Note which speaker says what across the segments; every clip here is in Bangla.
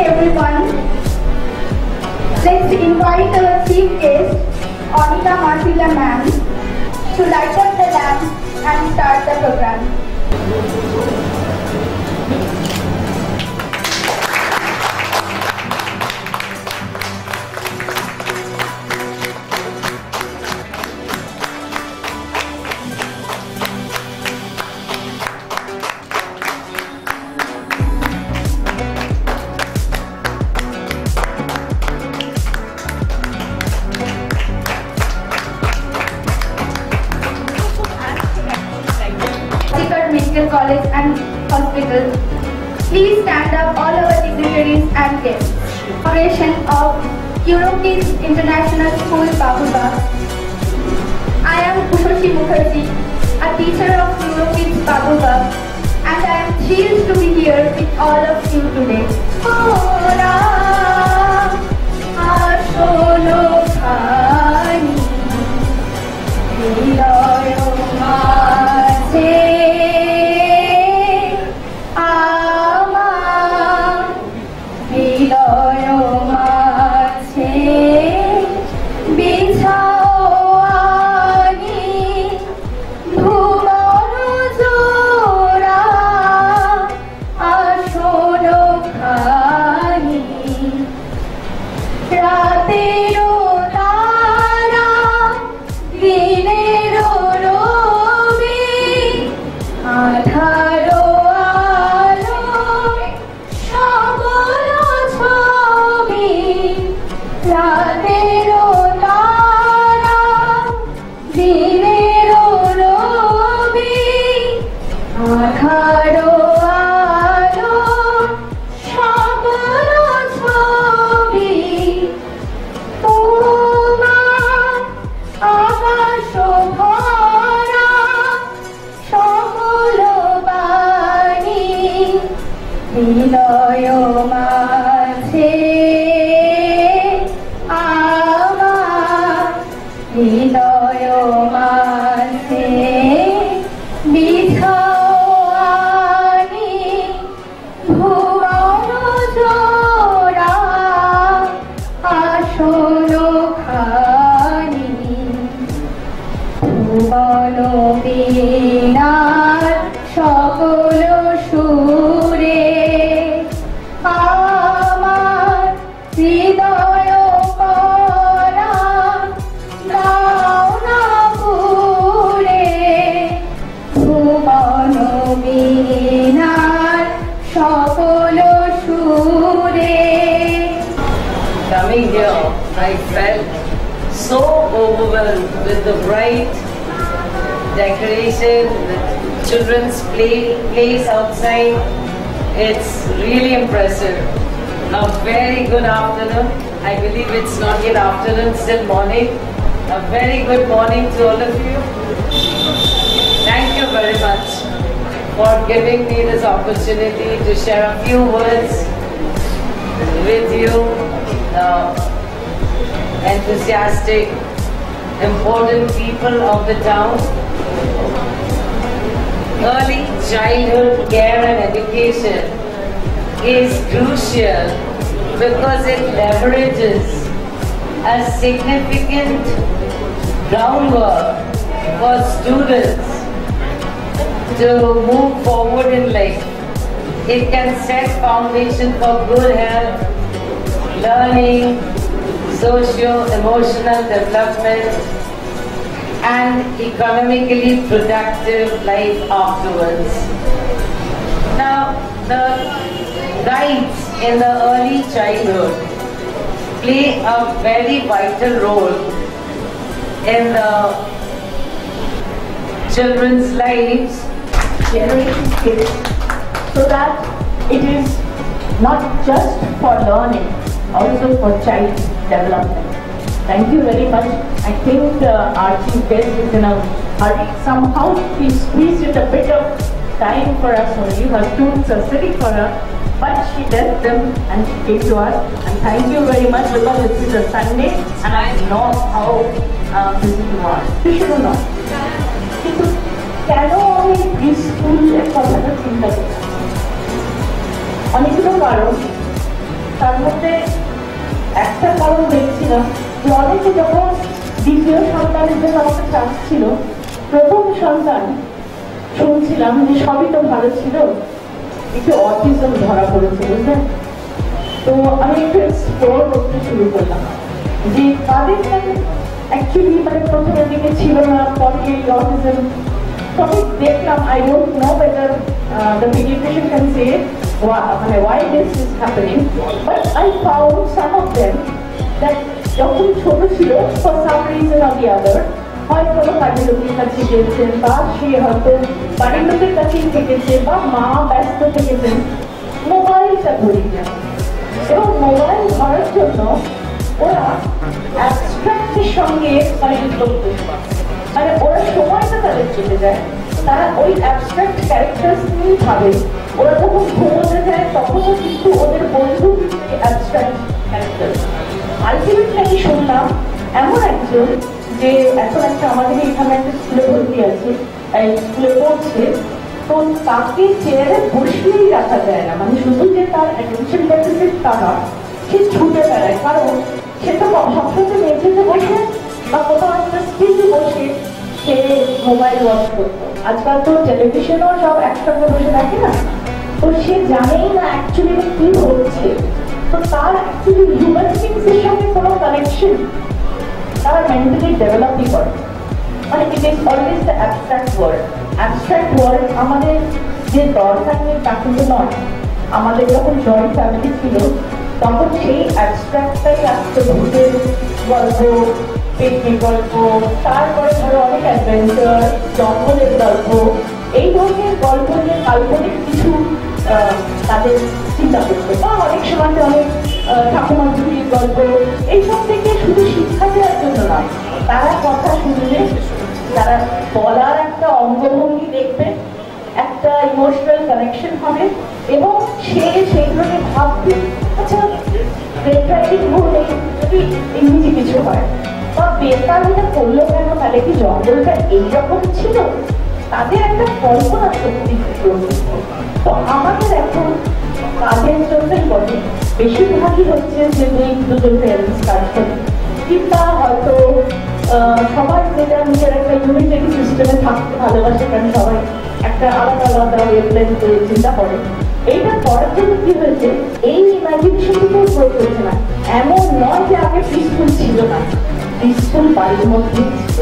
Speaker 1: everyone. Let's invite our chief guest, Anita Marcilla ma'am, to light up the lamp and start the program. Medical College and Hospital. Please stand up, all our dignitaries and guests. Operation of Eurokids International School, Babughat. I am Ushoshi Mukherjee, a teacher of Eurokids, Babughat, and I am thrilled to be here with all of you today.
Speaker 2: Coming here, I felt so overwhelmed with the bright decoration, the children's place outside. It's really impressive. A very good afternoon. I believe it's not yet afternoon, still morning. A very good morning to all of you. Thank you very much for giving me this opportunity to share a few words with you. Enthusiastic, important people of the town. Early childhood care and education is crucial because it leverages a significant groundwork for students to move forward in life. It can set foundation for good health, learning, socio-emotional development, and economically productive life afterwards. Now, the guides in the early childhood play a very vital role in the children's lives,
Speaker 3: generating skills so that it is not just for learning, also for child development. Thank you very much. I think our chief guest is in a hurry. Somehow she squeezed in a bit of time for us only. Her students are sitting for her, but she left them and she came to us. And thank you very much because this is a Sunday and I know how busy you are. You should know. কেন আমি স্কুলের কথাটা চিন্তা করি? অনেকগুলো কারণ। তার মধ্যে একটা কারণ দেখছিলাম যে অনেকে যখন দ্বিতীয় সন্তানের জন্য আমাকে চাচ্ছিল, প্রথম সন্তান শুনছিলাম যে সবই তো ভালো ছিল, একটু অটিজম ধরা পড়েছে, বুঝলেন? তো আমি একটু এক্সপ্লোর করতে শুরু করলাম যে কাদের অ্যাকচুয়ালি মানে প্রথমের দিকে ছিল না, পরে এই অটিজম। তবে দেখলাম, I don't know whether the pediatrician can say why this is happening, but I found some of them that যখন ছোট ছিল for some reason or the other, হয় কোনো কাজের লোকের কাছে গিয়েছেন, বা সে হয়তো বাড়ির লোকের কাছেই থেকেছে, বা মা ব্যস্ত থেকেছেন, মোবাইলটা ধরিয়ে যায়। এবং মোবাইল ধরার জন্য ওরা অ্যাবস্ট্রাক্টের সঙ্গে মানে ওরা সময়টা তাদের চলে যায়, তারা ওই অ্যাবস্ট্রাক্ট ক্যারেক্টার্স নিয়েই ভাবে। ওরা যখন ঘুমোতে যায় তখনও কিন্তু ওদের বন্ধু অ্যাবস্ট্রাক্ট ক্যারেক্টার। আলটিমেটলি আমি শুনলাম এমন একজন যে এখন একটা আমাদের এখানে একটা স্কুলে ভর্তি আছে, স্কুলে পড়ছে, তো তাকে চেয়ারে বসিয়েই রাখা যায় না, মানে শুধু যে তার অ্যাটেনশন ডেফিসিট তা নয়, সে ছুটে বেড়ায়, কারণ সে তো সবসময় মেঝেতে বসে বা কোথাও একটা স্টিল বসে সে মোবাইল ওয়াচ করতো। আজকাল তো টেলিভিশনও সব একসঙ্গে বসে থাকে না, তো সে জানেই না অ্যাকচুয়ালি কি হচ্ছে। তো তার অ্যাকচুয়ালি হিউম্যান বিংসের সঙ্গে কোনো কানেকশন তারা মেন্টালি ডেভেলপই করে। মানে it is always the abstract world. Abstract world আমাদের যে দরকার নেই তা কিন্তু নয়। আমাদের যখন জয়েন্ট ফ্যামিলি ছিল তখন সেই অ্যাবস্ট্রাক্টটাই আসতো, ভূতের গল্প, পিকনিক গল্প, তারপরে ধরো অনেক অ্যাডভেঞ্চার, জঙ্গলের গল্প, এই ধরনের গল্প নিয়ে কাল্পনিক কিছু তাদের চিন্তা করতো, বা অনেক সময় অনেক ঠাকুমার ঝুড়ির গল্প, এইসব থেকে শুধু শিক্ষা দেওয়ার জন্য নয়, তারা কথা শুনলে তারা বলার একটা অঙ্গভঙ্গি দেখবে, একটা ইমোশনাল কানেকশন হবে, এবং সে সেইগুলোকে ভাববে আচ্ছা বেকারিং হলে যদি ইংরেজি কিছু হয়, বা বেকার এটা করলো কেন, তাহলে কি জঙ্গলটা এইরকম ছিল, তাদের একটা কল্পনা শক্তি। তো আমাদের এখন কাজের জন্যই বলে বেশিরভাগই হচ্ছে যে দুজন প্যারেন্টস কাজ করে, কিংবা হয়তো সবাই যেটা নিজের একটা ইউনিটারি সিস্টেমে থাকতে ভালোবাসে, কারণ সবাই একটা আলাদা আলাদা ওয়েভলেন্থ চিন্তা করে। এইটা করার জন্য কি হয়েছে, এই ইমাজিনেশনটুকু প্রয়োগ করছে না। এমন নয় যে আগে পিসফুল ছিল না, পিসফুল বাড়ির মধ্যেই ছিল।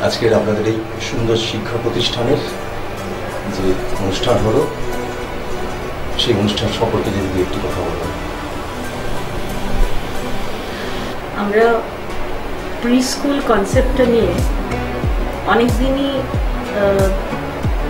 Speaker 4: আজকের আপনাদের এই সুন্দর শিক্ষা প্রতিষ্ঠানের যে অনুষ্ঠান হলো সেই অনুষ্ঠান সম্পর্কে যদি একটি কথা বলবেন।
Speaker 3: আমরা প্রি স্কুল কনসেপ্টটা নিয়ে অনেক দিনই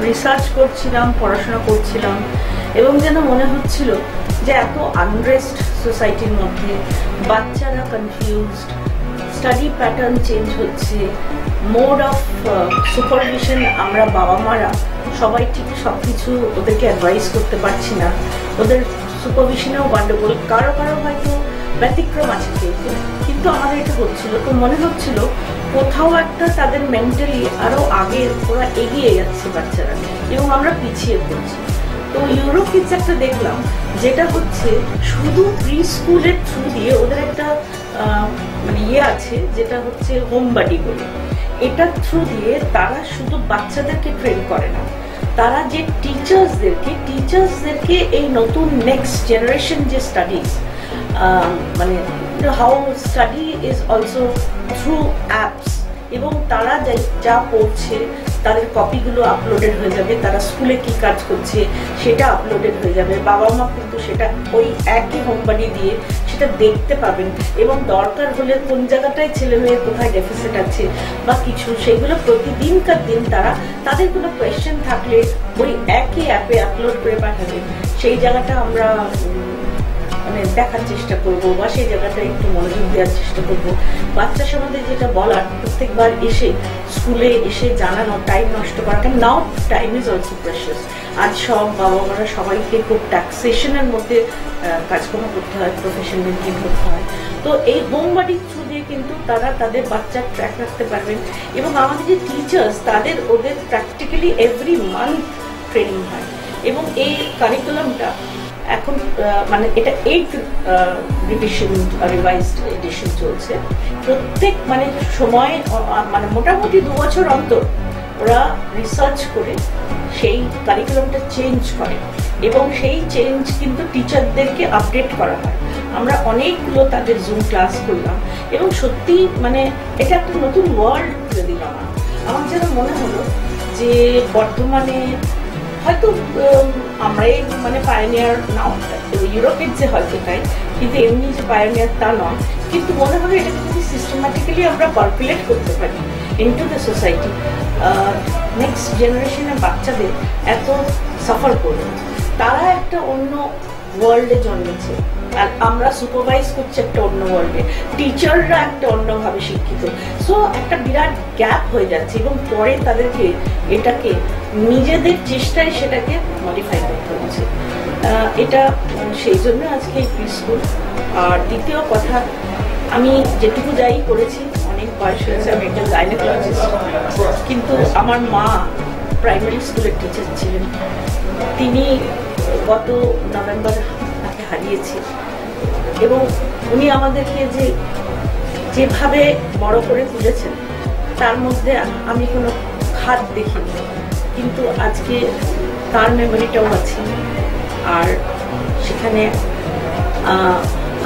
Speaker 3: রিসার্চ করছিলাম, পড়াশোনা করছিলাম, এবং যেন মনে হচ্ছিল যে এত আনরেস্ট সোসাইটির মধ্যে, বাচ্চারা কনফিউজড, স্টাডি প্যাটার্ন চেঞ্জ হচ্ছে, মোড অফ সুপারভিশন আমরা বাবা মারা সবাই ঠিক সব কিছু ওদেরকে অ্যাডভাইস করতে পারছি না, ওদের সুপারভিশনেও গন্ডগোল, কারো কারো হয়তো ব্যতিক্রম আছে কেউ, কিন্তু আমাদের এটা হচ্ছিল। তো মনে হচ্ছিল কোথাও একটা তাদের মেন্টালি আরও আগে ওরা এগিয়ে যাচ্ছে বাচ্চারা, এবং আমরা পিছিয়ে পড়ছি। তো ইউরো কিডস একটা দেখলাম যেটা হচ্ছে শুধু প্রি স্কুলের থ্রু দিয়ে ওদের একটা মানে আছে যেটা হচ্ছে হোম বাডি বলে, এটার থ্রু দিয়ে তারা শুধু বাচ্চাদেরকে ট্রেন করে না, তারা যে টিচার্সদেরকে এই নতুন নেক্সট জেনারেশন যে স্টাডিজ, মানে how study is also through apps, এবং তারা যা পড়ছে তাদের কপিগুলো আপলোডেড হয়ে যাবে, তারা স্কুলে কি কাজ করছে সেটা আপলোডেড হয়ে যাবে, বাবা মা কিন্তু সেটা ওই একই হোমবাড়ি দিয়ে সেটা দেখতে পাবেন, এবং দরকার হলে কোন জায়গাটায় ছেলে মেয়ের কোথায় ডেফিসিট আছে বা কিছু, সেইগুলো প্রতিদিনকার দিন তারা তাদের কোনো কোয়েশ্চেন থাকলে ওই একই অ্যাপে আপলোড করে পাঠাবে। সেই জায়গাটা আমরা মানে দেখার চেষ্টা করবো, বা সেই জায়গাটা একটু মনোযোগ দেওয়ার চেষ্টা করবো। বাচ্চা সম্বন্ধে যেটা বলার, প্রত্যেকবার এসে স্কুলে এসে জানানো, টাইম নষ্ট করা, কারণ নাও টাইম ইজ অলসো প্রেশাস। আজ সব বাবা মারা সবাইকে খুব ট্যাক্সেশনের মধ্যে কাজকর্ম করতে হয়, প্রফেশন মেনটেন করতে হয়। তো এই হোম বাড়ির থ্রু দিয়ে কিন্তু তারা তাদের বাচ্চার ট্র্যাক রাখতে পারবেন, এবং আমাদের যে টিচার্স তাদের ওদের প্র্যাকটিক্যালি এভরি মান্থ ট্রেনিং হয়, এবং এই কারিকুলামটা এখন মানে এটা 8th রিভিশন রিভাইজড এডিশন চলছে। প্রত্যেক মানে সময় মানে মোটামুটি 2 বছর অন্তর ওরা রিসার্চ করে সেই কারিকুলামটা চেঞ্জ করে, এবং সেই চেঞ্জ কিন্তু টিচারদেরকে আপডেট করা হয়। আমরা অনেকগুলো তাদের জুম ক্লাস করলাম, এবং সত্যি মানে এটা একটা নতুন ওয়ার্ল্ড খুলে দিল আমার যেন মনে হলো যে বর্তমানে হয়তো আমরাই মানে পায়োনিয়ার নাও, ইউরোপের যে হয়তো তাই, কিন্তু এমনি যে পায়োনিয়ার তা নয়, কিন্তু মনে হলো এটাকে যদি সিস্টেম্যাটিক্যালি আমরা পারকুলেট করতে পারি ইনটু দ্য সোসাইটি, নেক্সট জেনারেশনের বাচ্চাদের এত সাফার করবে, তারা একটা অন্য ওয়ার্ল্ডে জন্মেছে, আর আমরা সুপারভাইজ করছি একটা অন্য ওয়ার্ল্ডে, টিচাররা একটা অন্যভাবে শিক্ষিত। সো একটা বিরাট গ্যাপ হয়ে যাচ্ছে, এবং পরে তাদেরকে এটাকে নিজেদের চেষ্টায় সেটাকে মডিফাই করতে হচ্ছে। এটা সেই জন্য আজকে এই প্রি স্কুল। আর দ্বিতীয় কথা, আমি যেটুকু যাই করেছি, অনেক বয়স হয়েছে, আমি একটা গাইনোকোলজিস্ট, কিন্তু আমার মা প্রাইমারি স্কুলের টিচার ছিলেন। তিনি গত নভেম্বর তাকে হারিয়েছি, এবং উনি আমাদেরকে যেভাবে বড় করে তুলেছেন তার মধ্যে আমি কোনো খাদ দেখিনি, কিন্তু আজকে তার মেমোরিটাও আছে। আর সেখানে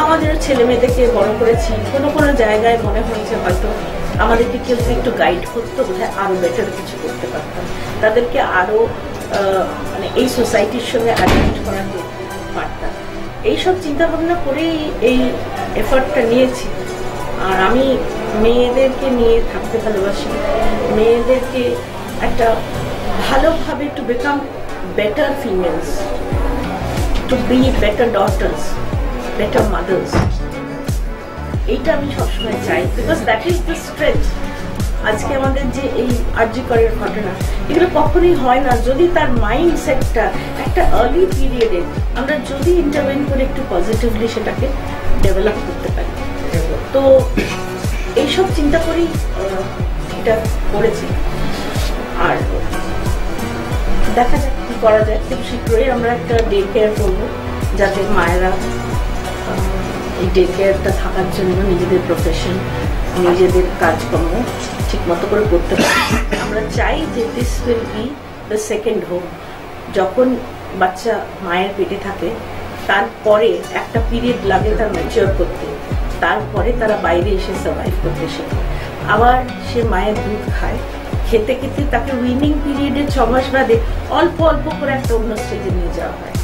Speaker 3: আমাদের ছেলে মেয়েদেরকে বড় করেছি, কোনো জায়গায় মনে হয়েছে হয়তো আমাদেরকে কেউ একটু গাইড করতো, বোধহয় আরও বেটার কিছু করতে পারতাম, তাদেরকে আরও মানে এই সোসাইটির সঙ্গে অ্যাডাপ্ট করাতে পারতাম। এইসব চিন্তাভাবনা করেই এই এফার্টটা নিয়েছি। আর আমি মেয়েদেরকে নিয়ে থাকতে ভালোবাসি, মেয়েদেরকে একটা ভালোভাবে to become better females, to be better daughters, better mothers, এইটা আমি সবসময় চাই, because that is the strength. আজকে আমাদের যে এই আরজি করের ঘটনা, এগুলো কখনোই হয় না যদি তার মাইন্ডসেটটা একটা আর্লি পিরিয়ডে আমরা যদি ইন্টারভেন করে একটু পজিটিভলি সেটাকে ডেভেলপ করতে পারি। তো এইসব চিন্তা করেই এটা করেছি। আর দেখা যাক কি করা যায়। খুব শীঘ্রই আমরা একটা ডে কেয়ার করবো, যাতে মায়েরা এই ডে কেয়ারটা থাকার জন্য নিজেদের প্রফেশন, নিজেদের কাজকর্ম ঠিক মতো করে করতে পারি। আমরা চাই যে this will be the second home. যখন বাচ্চা মায়ের পেটে থাকে তারপরে একটা পিরিয়ড লাগে তার ম্যাচিওর করতে, তারপরে তারা বাইরে এসে সার্ভাইভ করতে শেখে। আবার সে মায়ের দুধ খায়, খেতে খেতে তাকে উইনিং পিরিয়ডে 6 মাস বাদে অল্প অল্প করে একটা অন্য স্টেজে নিয়ে যাওয়া হয়।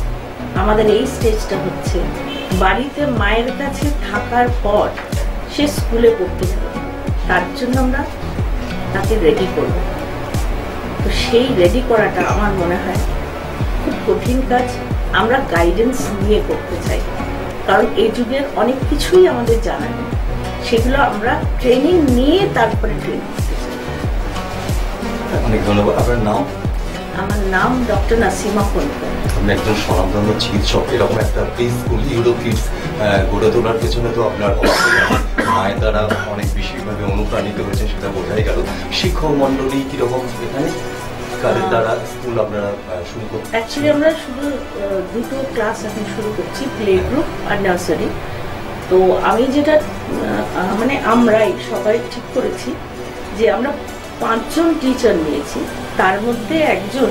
Speaker 3: আমাদের এই স্টেজটা হচ্ছে বাড়িতে মায়ের কাছে থাকার পর সে স্কুলে পড়তে যাবে, তার জন্য আমরা তাকে রেডি করব। তো সেই রেডি করাটা আমার মনে হয় খুব কঠিন কাজ, আমরা গাইডেন্স নিয়ে করতে চাই, কারণ এই যুগের অনেক কিছুই আমাদের জানা নেই, সেগুলো আমরা ট্রেনিং নিয়ে তারপরে ট্রেনিং করতে চাই।
Speaker 4: অনেক ধন্যবাদ। আপনার নাম?
Speaker 3: আমার নাম ডক্টর নাসিমা খন্দকার।
Speaker 4: আপনি একজন স্বনামধন্য চিকিৎসক, এরকম একটা প্লে স্কুল ইউরো কিডস গড়ে তোলার পেছনে তো আপনার মায়ের দ্বারা অনেক বেশিভাবে অনুপ্রাণিত হয়েছে, সেটা বোঝাই গেল। শিক্ষক মন্ডলী কিরকম এখানে, কাদের দ্বারা স্কুল আপনারা শুরু করছেন?
Speaker 3: অ্যাকচুয়ালি আমরা শুধু 2টো ক্লাস এখন শুরু করছি, প্লে গ্রুপ আর নার্সারি। তো আমি যেটা মানে আমরাই সবাই ঠিক করেছি যে আমরা 5 জন টিচার নিয়েছি, তার মধ্যে একজন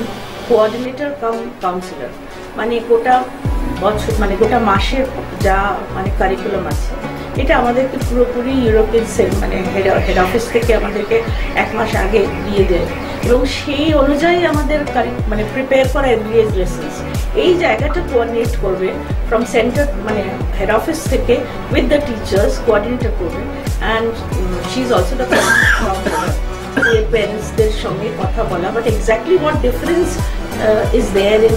Speaker 3: কোঅর্ডিনেটর কাম কাউন্সিলর, মানে গোটা বছর মানে গোটা মাসের যা মানে কারিকুলাম আছে এটা আমাদেরকে পুরোপুরি ইউরোপিয়ান মানে হেড অফিস থেকে আমাদেরকে 1 মাস আগে দিয়ে দেয়, এবং সেই অনুযায়ী আমাদের মানে প্রিপেয়ার করা এভরিডে লেসন্স। এই জায়গাটা কোঅর্ডিনেট করবে ফ্রম সেন্টার মানে হেড অফিস থেকে উইথ দ্য টিচার্স, কোঅর্ডিনেটর করবে। And she is also the প্যারেন্টসদের সঙ্গে কথা বলা, but exactly what difference is there in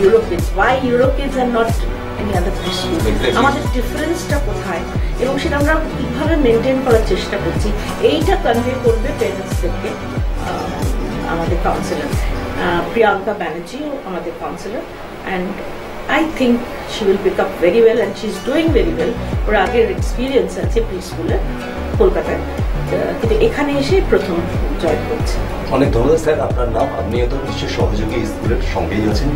Speaker 3: Europeans, why Europeans are not any other school, আমাদের ডিফারেন্সটা কোথায় এবং সেটা আমরা কীভাবে মেনটেন করার চেষ্টা করছি, এইটা কনভে করবে প্যারেন্টসদেরকে আমাদের কাউন্সিলর প্রিয়াঙ্কা ব্যানার্জিও আমাদের councillor. And I think she will pick up very well and she's doing very well. ওর আগের এক্সপিরিয়েন্স আছে প্রি স্কুলে কলকাতায়, কিন্তু এখানে এসে প্রথম জয়েন করছে।
Speaker 4: অনেক ধন্যবাদ স্যার। আপনার নাম? আপনিও তো নিশ্চয়ই সহযোগী স্কুলের সঙ্গেই আছেন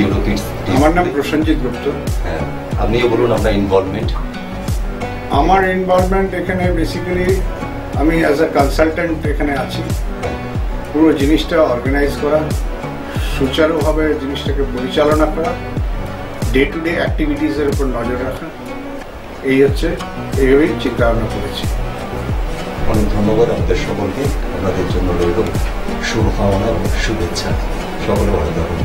Speaker 4: ইউরো কিডস।
Speaker 5: আমার নাম প্রসেনজিৎ গুপ্ত।
Speaker 4: হ্যাঁ, আপনিও বলুন আপনার ইনভলভমেন্ট।
Speaker 5: আমার ইনভলভমেন্ট এখানে বেসিক্যালি আমি অ্যাজ আ কনসালটেন্ট এখানে আছি, পুরো জিনিসটা অর্গানাইজ করা, সুচারুভাবে জিনিসটাকে পরিচালনা করা, ডে টু ডে অ্যাক্টিভিটিসের উপর নজর রাখা, এই হচ্ছে এইভাবেই চিন্তা ভাবনা করেছি।
Speaker 4: অনেক ধন্যবাদ আপনাদের সকলকে। আপনাদের জন্য রইল শুভকামনা এবং শুভেচ্ছা। সকলে ভালো থাকুন।